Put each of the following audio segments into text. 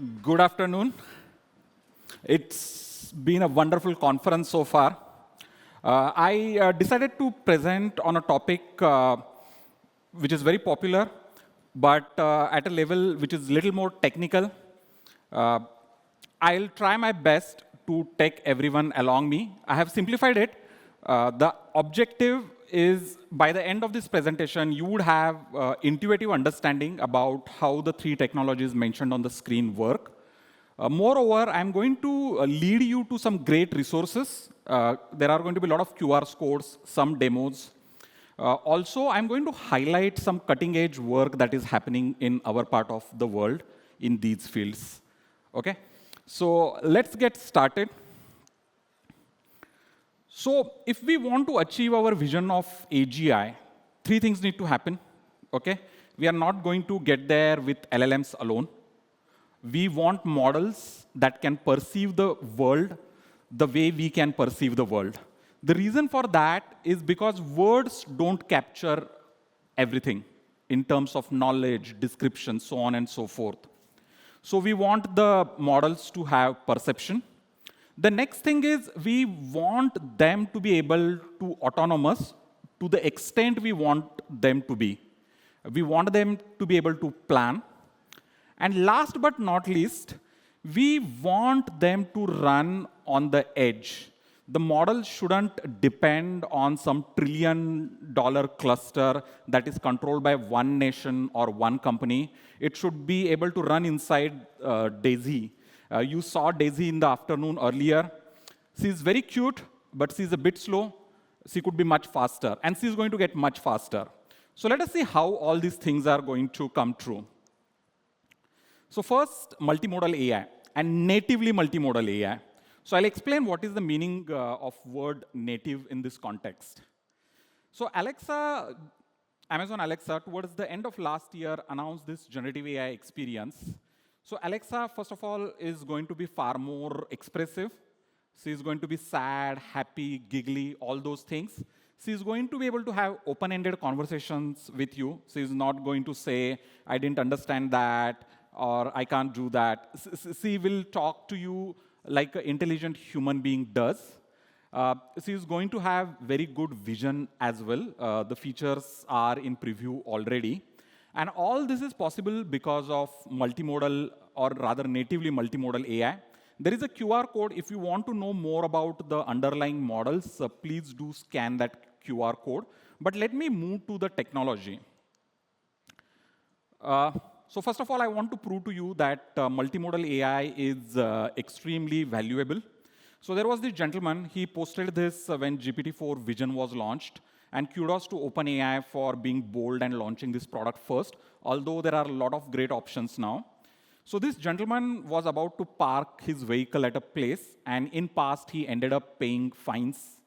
Good afternoon. It's been a wonderful conference so far. I decided to present on a topic which is very popular, but at a level which is a little more technical. Uh, I'll try my best to take everyone along me. I have simplified it. The objective is, by the end of this presentation, you would have intuitive understanding about how the three technologies mentioned on the screen work. Moreover, I'm going to lead you to some great resources. There are going to be a lot of QR codes, some demos. Also, I'm going to highlight some cutting-edge work that is happening in our part of the world in these fields. Okay? So let's get started. So if we want to achieve our vision of AGI, three things need to happen. Okay? We are not going to get there with LLMs alone. We want models that can perceive the world the way we can perceive the world. The reason for that is because words don't capture everything in terms of knowledge, description, so on and so forth. So we want the models to have perception. The next thing is we want them to be able to autonomous to the extent we want them to be. We want them to be able to plan. And last but not least, we want them to run on the edge. The model shouldn't depend on some trillion-dollar cluster that is controlled by one nation or one company. It should be able to run inside Daisy. You saw Daisy in the afternoon earlier. She's very cute, but she's a bit slow. She could be much faster, and she's going to get much faster. So let us see how all these things are going to come true. So first, multimodal AI, and natively multimodal AI. So I'll explain what is the meaning of word native in this context. So Alexa, Amazon Alexa, towards the end of last year, announced this generative AI experience. So Alexa, first of all, is going to be far more expressive. She's going to be sad, happy, giggly, all those things. She's going to be able to have open-ended conversations with you. She's not going to say, I didn't understand that, or I can't do that. She will talk to you like an intelligent human being does. She is going to have very good vision as well. The features are in preview already. And all this is possible because of multimodal, or rather natively multimodal AI. There is a QR code. If you want to know more about the underlying models, please do scan that QR code. But let me move to the technology. So first of all, I want to prove to you that multimodal AI is extremely valuable. So there was this gentleman, he posted this when GPT-4 Vision was launched. And kudos to OpenAI for being bold and launching this product first, although there are a lot of great options now. So this gentleman was about to park his vehicle at a place, and in past, he ended up paying fines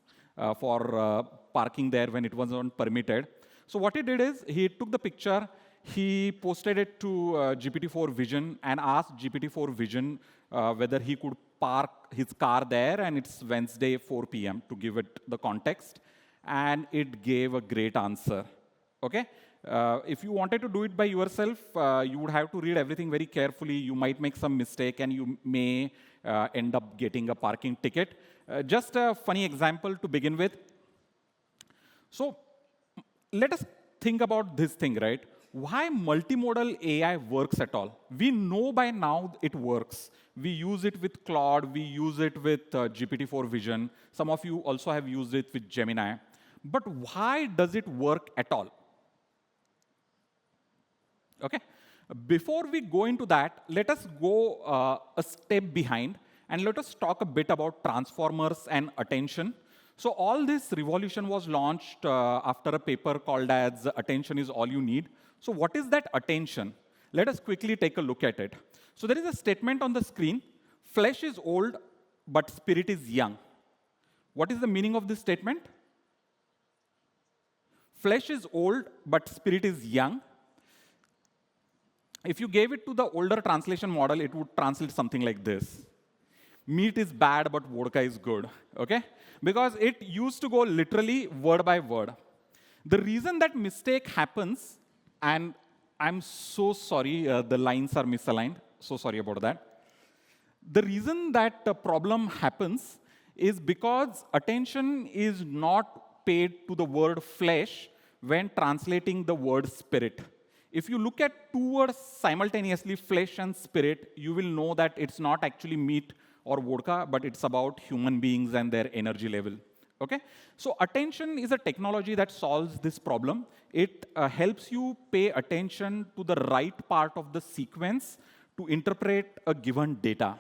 for parking there when it wasn't permitted. So what he did is, he took the picture, he posted it to GPT-4 Vision and asked GPT-4 Vision whether he could park his car there, and it's Wednesday, 4 p.m., to give it the context. And it gave a great answer. Okay? If you wanted to do it by yourself, you would have to read everything very carefully. You might make some mistake, and you may end up getting a parking ticket. Just a funny example to begin with. So let us think about this thing, right? Why multimodal AI works at all? We know by now it works. We use it with Claude. We use it with GPT-4 Vision. Some of you also have used it with Gemini. But why does it work at all? Okay? Before we go into that, let us go a step behind, and let us talk a bit about transformers and attention. So all this revolution was launched after a paper called as Attention is All You Need. So what is that attention? Let us quickly take a look at it. So there is a statement on the screen, flesh is old, but spirit is young. What is the meaning of this statement? Flesh is old, but spirit is young. If you gave it to the older translation model, it would translate something like this. Meat is bad, but vodka is good. Okay? Because it used to go literally word by word. The reason that mistake happens, and I'm so sorry, the lines are misaligned. So sorry about that. The reason that the problem happens is because attention is not paid to the word flesh when translating the word spirit. If you look at two words simultaneously, flesh and spirit, you will know that it's not actually meat or vodka, but it's about human beings and their energy level. Okay? So attention is a technology that solves this problem. It helps you pay attention to the right part of the sequence to interpret a given data.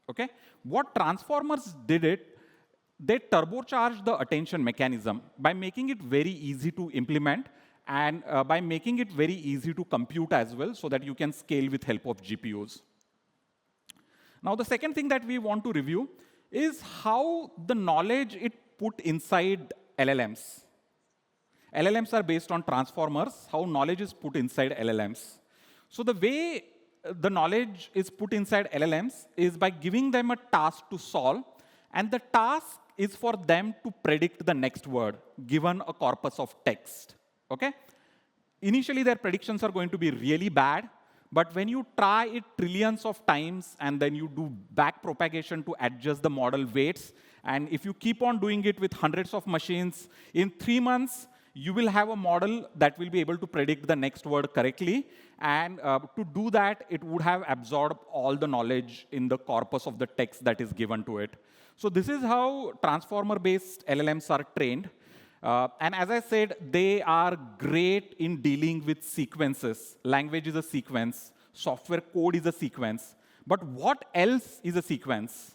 Okay? What transformers did it, they turbocharged the attention mechanism by making it very easy to implement and by making it very easy to compute as well so that you can scale with help of GPUs. Now, the second thing that we want to review is how the knowledge it put inside LLMs. LLMs are based on transformers, how knowledge is put inside LLMs. So the way the knowledge is put inside LLMs is by giving them a task to solve, and the task is for them to predict the next word, given a corpus of text. Okay? Initially, their predictions are going to be really bad, but when you try it trillions of times and then you do back propagation to adjust the model weights, and if you keep on doing it with hundreds of machines, in 3 months, you will have a model that will be able to predict the next word correctly. And to do that, it would have absorbed all the knowledge in the corpus of the text that is given to it. So this is how transformer-based LLMs are trained. And as I said, they are great in dealing with sequences. Language is a sequence. Software code is a sequence. But what else is a sequence?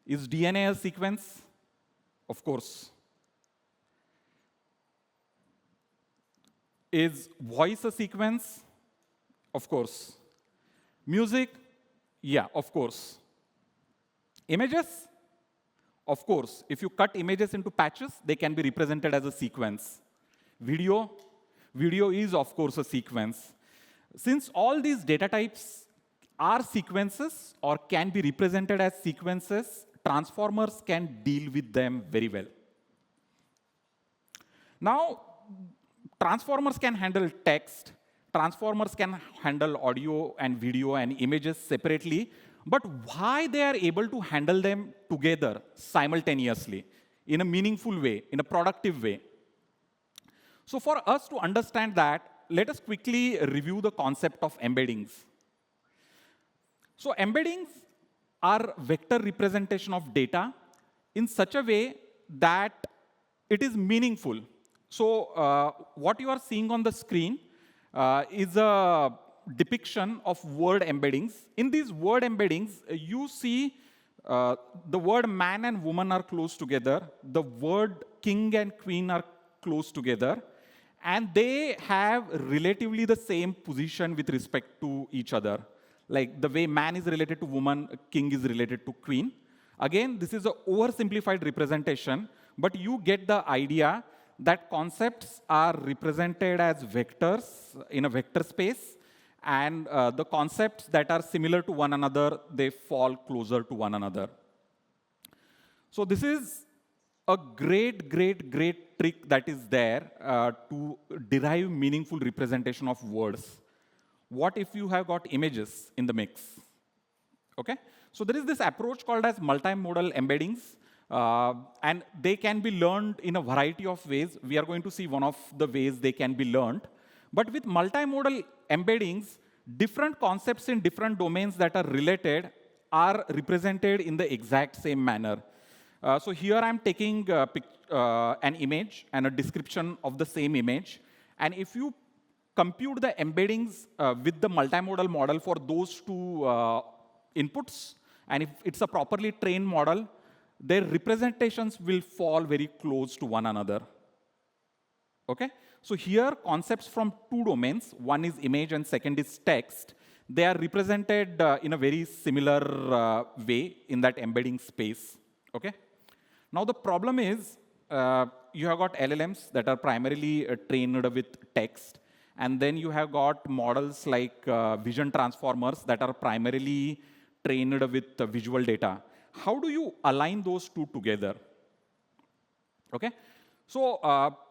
Is DNA a sequence? Of course. Is voice a sequence? Of course. Music? Yeah, of course. Images? Of course. If you cut images into patches, they can be represented as a sequence. Video? Video is, of course, a sequence. Since all these data types are sequences or can be represented as sequences, transformers can deal with them very well. Now, transformers can handle text. Transformers can handle audio and video and images separately. But why they are able to handle them together simultaneously in a meaningful way, in a productive way? So for us to understand that, let us quickly review the concept of embeddings. So embeddings are vector representation of data in such a way that it is meaningful. So what you are seeing on the screen is a depiction of word embeddings. In these word embeddings, you see the word man and woman are close together. The word king and queen are close together. And they have relatively the same position with respect to each other. Like the way man is related to woman, king is related to queen. Again, this is an oversimplified representation, but you get the idea that concepts are represented as vectors in a vector space, and the concepts that are similar to one another, they fall closer to one another. So this is a great trick that is there to derive meaningful representation of words. What if you have got images in the mix? Okay? So there is this approach called as multi-modal embeddings, and they can be learned in a variety of ways. We are going to see one of the ways they can be learned. But with multi-modal embeddings, different concepts in different domains that are related are represented in the exact same manner. So here I'm taking an image and a description of the same image. And if you compute the embeddings with the multimodal model for those two inputs, and if it's a properly trained model, their representations will fall very close to one another. Okay? So here, concepts from two domains, one is image and second is text, they are represented in a very similar way in that embedding space. Okay? Now the problem is, you have got LLMs that are primarily trained with text, and then you have got models like vision transformers that are primarily trained with visual data. How do you align those two together? Okay? So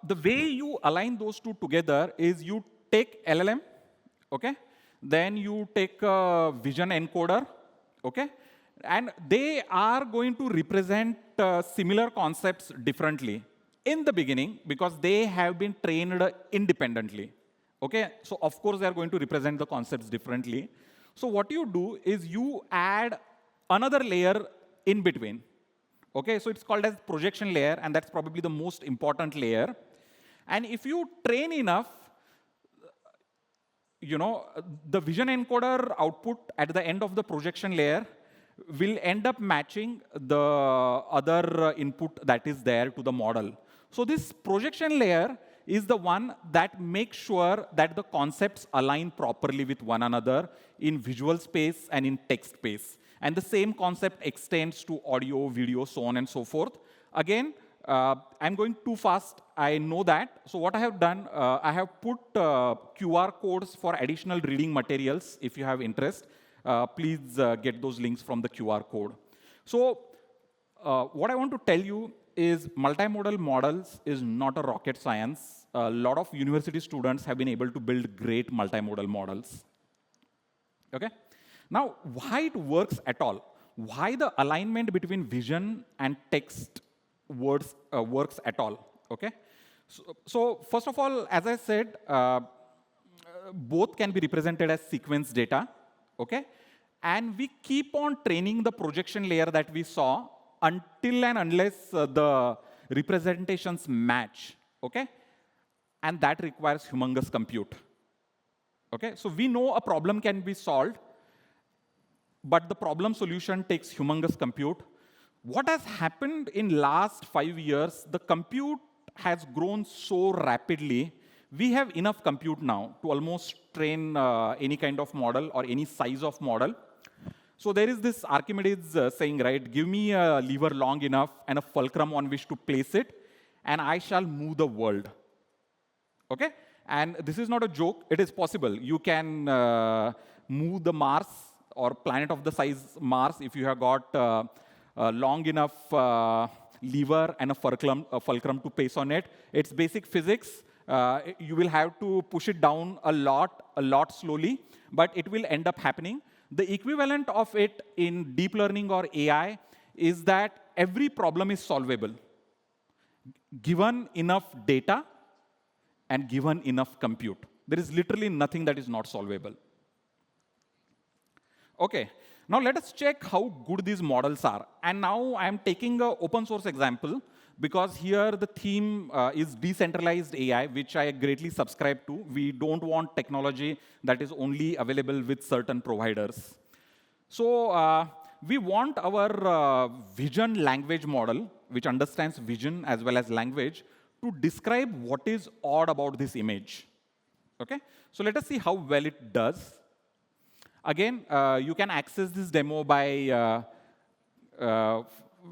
the way you align those two together is you take LLM, okay? Then you take a vision encoder, okay? And they are going to represent similar concepts differently in the beginning because they have been trained independently, okay? So of course, they are going to represent the concepts differently. So what you do is you add another layer in between, okay? So it's called as projection layer, and that's probably the most important layer. And if you train enough, the vision encoder output at the end of the projection layer will end up matching the other input that is there to the model. So this projection layer is the one that makes sure that the concepts align properly with one another in visual space and in text space. And the same concept extends to audio, video, so on and so forth. Again, I'm going too fast, I know that. So what I have done, I have put QR codes for additional reading materials. If you have interest, please get those links from the QR code. So what I want to tell you is multimodal models is not a rocket science. A lot of university students have been able to build great multimodal models. Okay? Now, why it works at all? Why the alignment between vision and text words works at all, okay? So first of all, as I said, both can be represented as sequence data, okay? And we keep on training the projection layer that we saw until and unless the representations match, okay? And that requires humongous compute, okay? So we know a problem can be solved, but the problem solution takes humongous compute. What has happened in last 5 years, the compute has grown so rapidly. We have enough compute now to almost train any kind of model or any size of model. So there is this Archimedes saying, right, give me a lever long enough and a fulcrum on which to place it, and I shall move the world. Okay? And this is not a joke. It is possible. You can move the Mars or planet of the size Mars if you have got long enough lever and a fulcrum to place on it. It's basic physics. You will have to push it down a lot slowly, but it will end up happening. The equivalent of it in deep learning or AI is that every problem is solvable, given enough data and given enough compute. There is literally nothing that is not solvable. Okay. Now let us check how good these models are. And now I'm taking an open source example because here the theme is decentralized AI, which I greatly subscribe to. We don't want technology that is only available with certain providers. So we want our vision language model, which understands vision as well as language, to describe what is odd about this image. Okay? So let us see how well it does. Again, you can access this demo by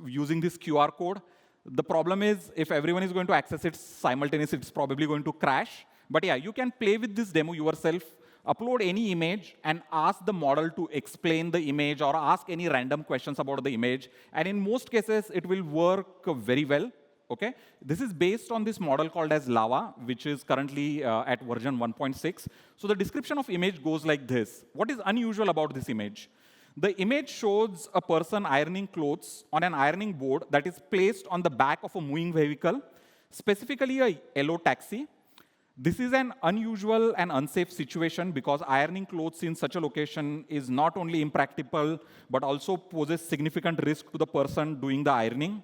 using this QR code. The problem is, if everyone is going to access it simultaneously, it's probably going to crash. But yeah, you can play with this demo yourself, upload any image, and ask the model to explain the image or ask any random questions about the image. And in most cases, it will work very well. Okay? This is based on this model called as Lava, which is currently at version 1.6. So the description of image goes like this. What is unusual about this image? The image shows a person ironing clothes on an ironing board that is placed on the back of a moving vehicle, specifically a yellow taxi. This is an unusual and unsafe situation because ironing clothes in such a location is not only impractical, but also poses significant risk to the person doing the ironing.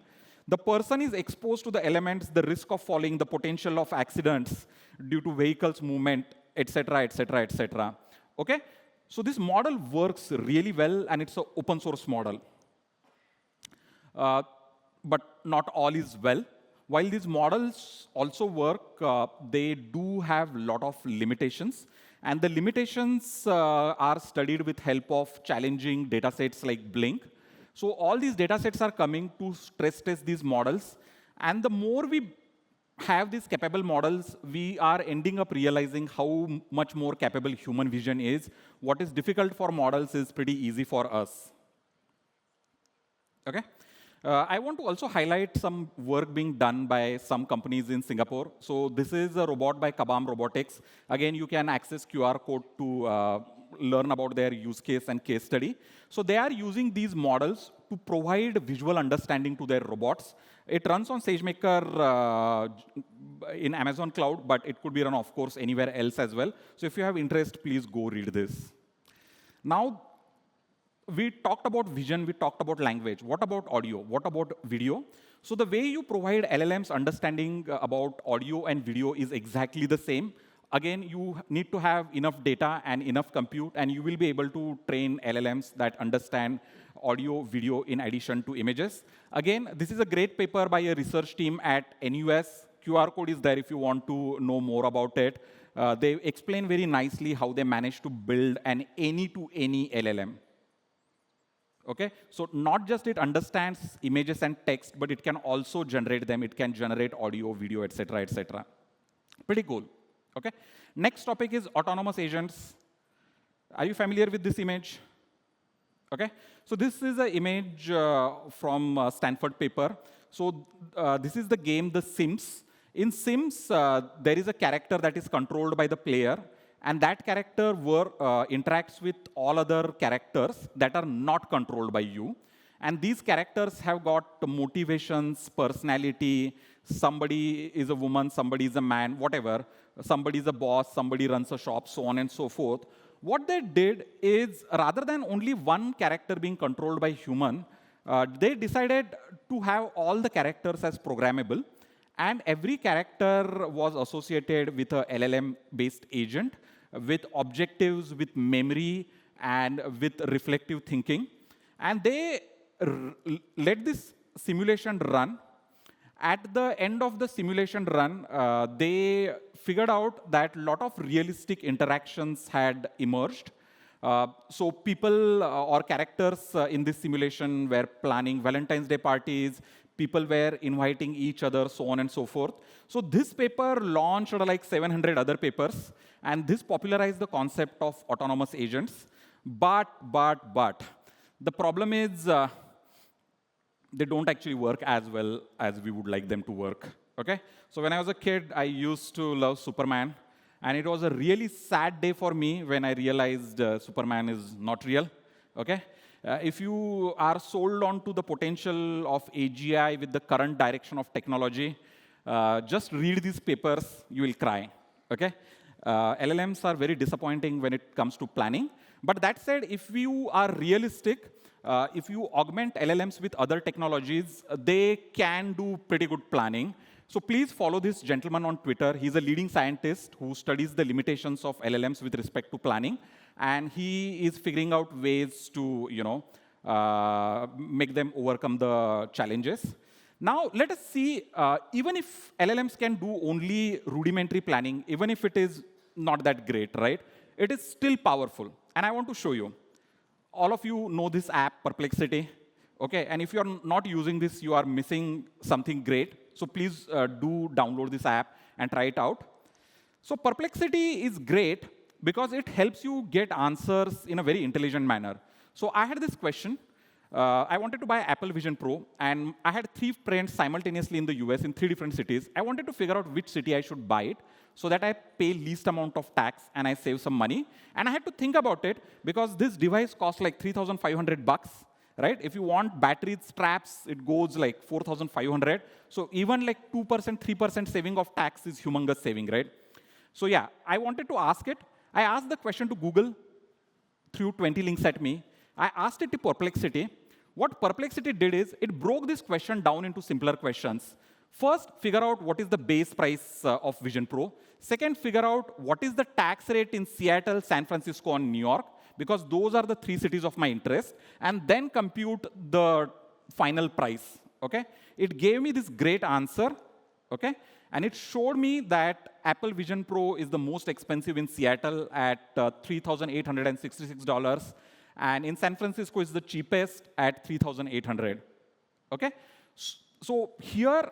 The person is exposed to the elements, the risk of falling, the potential of accidents due to vehicles movement, etc., etc., etc. Okay? So this model works really well, and it's an open source model. But not all is well. While these models also work, they do have a lot of limitations. And the limitations are studied with help of challenging data sets like Blink. So all these data sets are coming to stress test these models. And the more we have these capable models, we are ending up realizing how much more capable human vision is. What is difficult for models is pretty easy for us. Okay? I want to also highlight some work being done by some companies in Singapore. So this is a robot by Kabam Robotics. Again, you can access QR code to learn about their use case and case study. So they are using these models to provide visual understanding to their robots. It runs on SageMaker in Amazon Cloud, but it could be run, of course, anywhere else as well. So if you have interest, please go read this. Now, we talked about vision, we talked about language. What about audio? What about video? So the way you provide LLMs understanding about audio and video is exactly the same. Again, you need to have enough data and enough compute, and you will be able to train LLMs that understand audio, video in addition to images. Again, this is a great paper by a research team at NUS. QR code is there if you want to know more about it. They explain very nicely how they managed to build an any-to-any LLM. Okay, so not just it understands images and text, but it can also generate them. It can generate audio, video, etc., etc. Pretty cool. Okay. Next topic is autonomous agents. Are you familiar with this image? Okay. So this is an image from Stanford paper. So this is the game, The Sims. In Sims, there is a character that is controlled by the player, and that character interacts with all other characters that are not controlled by you. And these characters have got motivations, personality. Somebody is a woman, somebody is a man, whatever. Somebody is a boss, somebody runs a shop, so on and so forth. What they did is, rather than only one character being controlled by human, they decided to have all the characters as programmable. And every character was associated with a LLM-based agent, with objectives, with memory, and with reflective thinking. And they let this simulation run. At the end of the simulation run, they figured out that a lot of realistic interactions had emerged. So people or characters in this simulation were planning Valentine's Day parties. People were inviting each other, so on and so forth. So this paper launched like 700 other papers, and this popularized the concept of autonomous agents. But the problem is they don't actually work as well as we would like them to work. Okay? So when I was a kid, I used to love Superman, and it was a really sad day for me when I realized Superman is not real. Okay? If you are sold on to the potential of AGI with the current direction of technology, just read these papers, you will cry. Okay? LLMs are very disappointing when it comes to planning. But that said, if you are realistic, if you augment LLMs with other technologies, they can do pretty good planning. So please follow this gentleman on Twitter. He's a leading scientist who studies the limitations of LLMs with respect to planning. And he is figuring out ways to, make them overcome the challenges. Now, let us see, even if LLMs can do only rudimentary planning, even if it is not that great, right? It is still powerful. And I want to show you. All of you know this app, Perplexity. Okay, and if you're not using this, you are missing something great. So please do download this app and try it out. So Perplexity is great because it helps you get answers in a very intelligent manner. So I had this question. I wanted to buy Apple Vision Pro, and I had 3 friends simultaneously in the US in 3 different cities. I wanted to figure out which city I should buy it so that I pay least amount of tax and I save some money. And I had to think about it because this device costs like $3,500, right? If you want battery straps, it goes like $4,500. So even like 2%, 3% saving of tax is humongous saving, right? So yeah, I wanted to ask it. I asked the question to Google, threw 20 links at me. I asked it to Perplexity. What Perplexity did is it broke this question down into simpler questions. First, figure out what is the base price of Vision Pro. Second, figure out what is the tax rate in Seattle, San Francisco, and New York, because those are the 3 cities of my interest, and then compute the final price. Okay? It gave me this great answer, okay? And it showed me that Apple Vision Pro is the most expensive in Seattle at $3,866. And in San Francisco, it's the cheapest at $3,800. Okay? So here,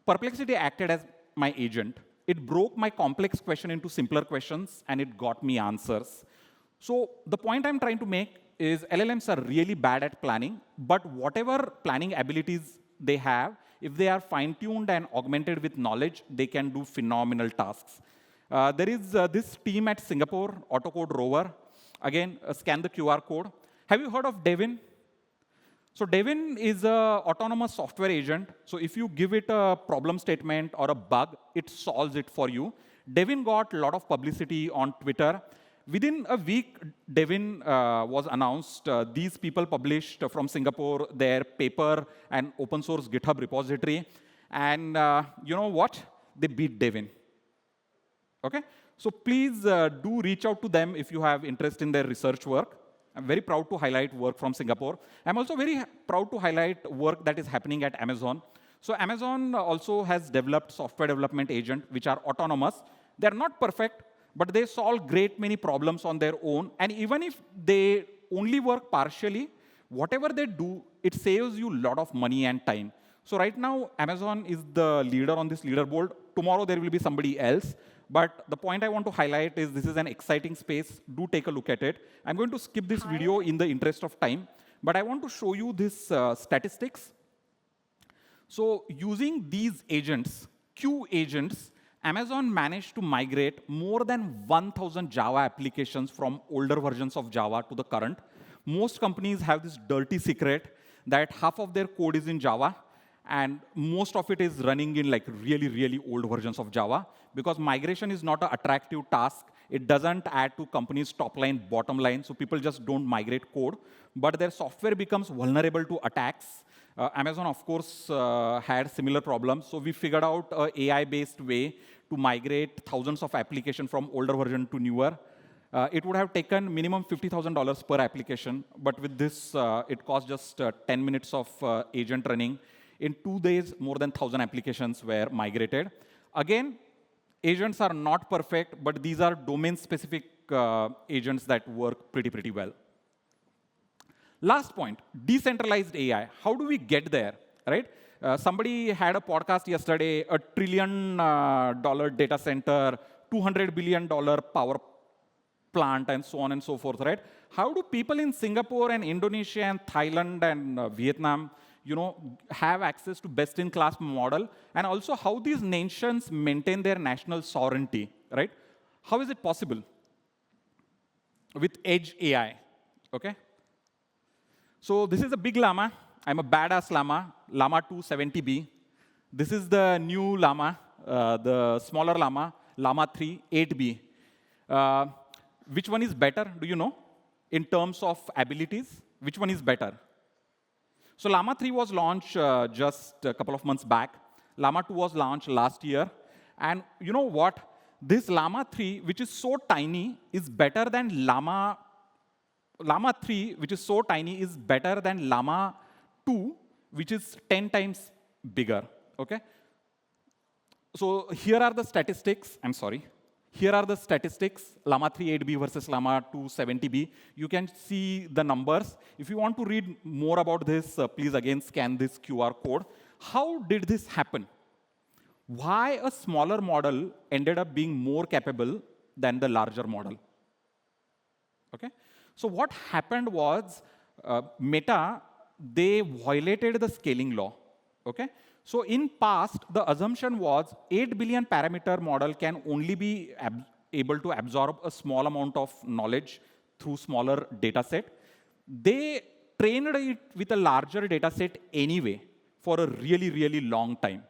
Perplexity acted as my agent. It broke my complex question into simpler questions, and it got me answers. So the point I'm trying to make is LLMs are really bad at planning, but whatever planning abilities they have, if they are fine-tuned and augmented with knowledge, they can do phenomenal tasks. There is this team at Singapore, Autocode Rover. Again, scan the QR code. Have you heard of Devin? So Devin is an autonomous software agent. So if you give it a problem statement or a bug, it solves it for you. Devin got a lot of publicity on Twitter. Within a week, Devin was announced. These people published from Singapore their paper and open source GitHub repository. And you know what? They beat Devin. Okay? So please do reach out to them if you have interest in their research work. I'm very proud to highlight work from Singapore. I'm also very proud to highlight work that is happening at Amazon. So Amazon also has developed software development agents which are autonomous. They're not perfect, but they solve great many problems on their own. And even if they only work partially, whatever they do, it saves you a lot of money and time. So right now, Amazon is the leader on this leaderboard. Tomorrow, there will be somebody else. But the point I want to highlight is this is an exciting space. Do take a look at it. I'm going to skip this video in the interest of time. But I want to show you this statistics. So using these agents, Q agents, Amazon managed to migrate more than 1,000 Java applications from older versions of Java to the current. Most companies have this dirty secret that half of their code is in Java, and most of it is running in like really, really old versions of Java, because migration is not an attractive task. It doesn't add to companies' top line, bottom line, so people just don't migrate code. But their software becomes vulnerable to attacks. Amazon, of course, had similar problems. So we figured out an AI-based way to migrate thousands of applications from older version to newer. It would have taken minimum $50,000 per application. But with this, it cost just 10 minutes of agent running. In 2 days, more than 1,000 applications were migrated. Again, agents are not perfect, but these are domain-specific agents that work pretty well. Last point, decentralized AI. How do we get there, right? Somebody had a podcast yesterday, $1 trillion data center, $200 billion power plant, and so on and so forth, right? How do people in Singapore and Indonesia and Thailand and Vietnam have access to best-in-class model? And also how these nations maintain their national sovereignty, right? How is it possible? With edge AI, okay? So this is a big llama. I'm a badass llama, Llama 270B. This is the new llama, the smaller llama, Llama 3 8B. Which one is better, do you know? In terms of abilities, which one is better? So Llama 3 was launched just a couple of months back. Llama 2 was launched last year. And you know what? This Llama 3, which is so tiny, is better than Llama 3, which is so tiny, is better than Llama 2, which is 10 times bigger. Okay? So here are the statistics. I'm sorry. Here are the statistics, Llama 3 8B versus Llama 2 70B. You can see the numbers. If you want to read more about this, please again scan this QR code. How did this happen? Why a smaller model ended up being more capable than the larger model? Okay? So what happened was Meta, they violated the scaling law. Okay? So in past, the assumption was 8 billion parameter model can only be able to absorb a small amount of knowledge through smaller data set. They trained it with a larger data set anyway for a really, really long time.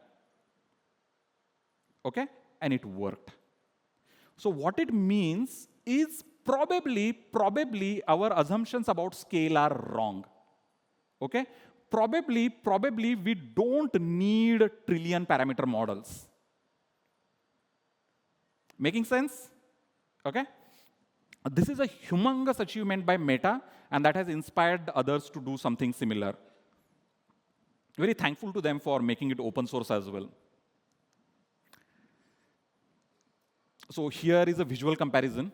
Okay? And it worked. So what it means is probably our assumptions about scale are wrong. Okay? Probably we don't need trillion parameter models. Making sense? Okay? This is a humongous achievement by Meta, and that has inspired others to do something similar. Very thankful to them for making it open source as well. So here is a visual comparison.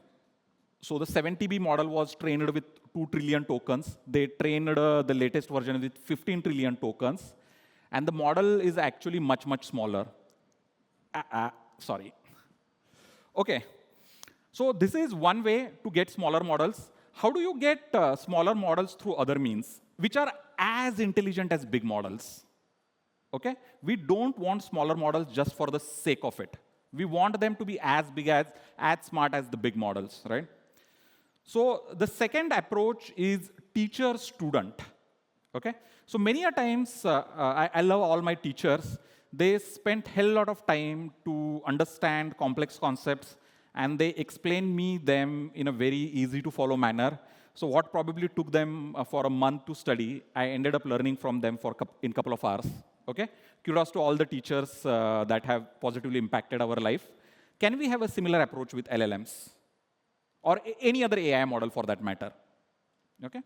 So the 70B model was trained with 2 trillion tokens. They trained the latest version with 15 trillion tokens. And the model is actually much smaller. Sorry. OK. So this is one way to get smaller models. How do you get smaller models through other means, which are as intelligent as big models? OK? We don't want smaller models just for the sake of it. We want them to be as big as smart as the big models, right? So the second approach is teacher-student. Okay? So many a times, I love all my teachers. They spent hell lot of time to understand complex concepts, and they explain me them in a very easy to follow manner. So what probably took them for a month to study, I ended up learning from them in a couple of hours. Okay? Kudos to all the teachers that have positively impacted our life. Can we have a similar approach with LLMs? Or any other AI model for that matter? Okay?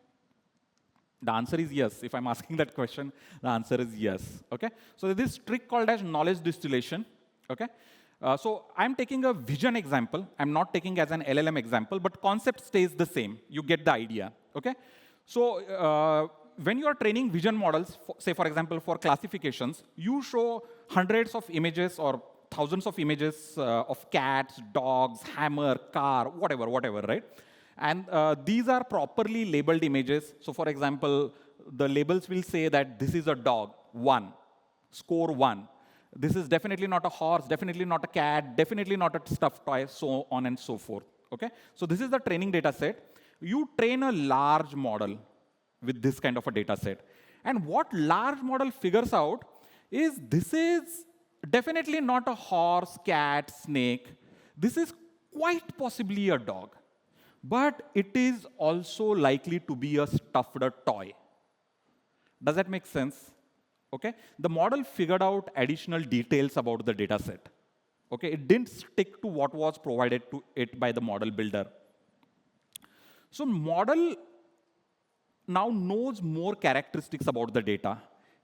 The answer is yes. If I'm asking that question, the answer is yes. Okay? So there's this trick called as knowledge distillation. Okay? So I'm taking a vision example. I'm not taking as an LLM example, but concept stays the same. You get the idea. Okay? So when you are training vision models, say for example for classifications, you show hundreds of images or thousands of images of cats, dogs, hammer, car, whatever, right? And these are properly labeled images. So for example, the labels will say that this is a dog, 1, score 1. This is definitely not a horse, definitely not a cat, definitely not a stuffed toy, so on and so forth. Okay? So this is the training data set. You train a large model with this kind of a data set. And what large model figures out is this is definitely not a horse, cat, snake. This is quite possibly a dog. But it is also likely to be a stuffed toy. Does that make sense? Okay? The model figured out additional details about the data set. Okay? It didn't stick to what was provided to it by the model builder. So model now knows more characteristics about the data.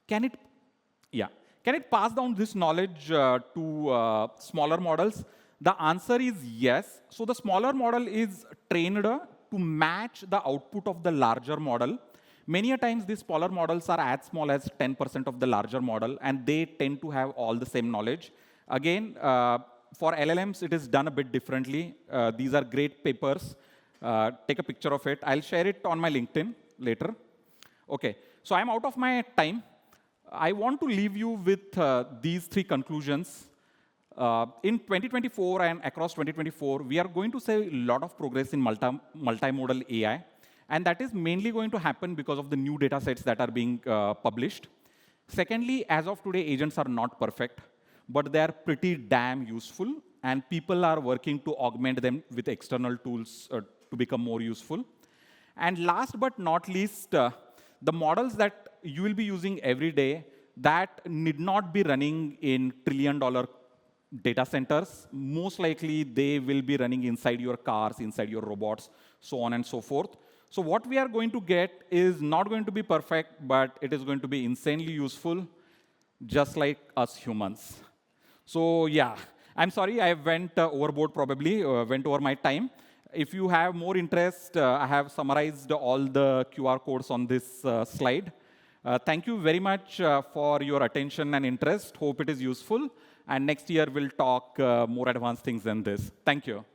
Can it pass down this knowledge to smaller models? The answer is yes. So the smaller model is trained to match the output of the larger model. Many a times, these smaller models are as small as 10% of the larger model, and they tend to have all the same knowledge. Again, for LLMs, it is done a bit differently. These are great papers. Take a picture of it. I'll share it on my LinkedIn later. OK, so I'm out of my time. I want to leave you with these 3 conclusions. In 2024 and across 2024, we are going to see a lot of progress in multimodal AI. And that is mainly going to happen because of the new data sets that are being published. Secondly, as of today, agents are not perfect, but they are pretty damn useful. And people are working to augment them with external tools to become more useful. And last but not least, the models that you will be using every day that need not be running in trillion-dollar data centers. Most likely, they will be running inside your cars, inside your robots, so on and so forth. So what we are going to get is not going to be perfect, but it is going to be insanely useful, just like us humans. So yeah, I'm sorry I went overboard probably, went over my time. If you have more interest, I have summarized all the QR codes on this slide. Thank you very much for your attention and interest. Hope it is useful. And next year, we'll talk more advanced things than this. Thank you.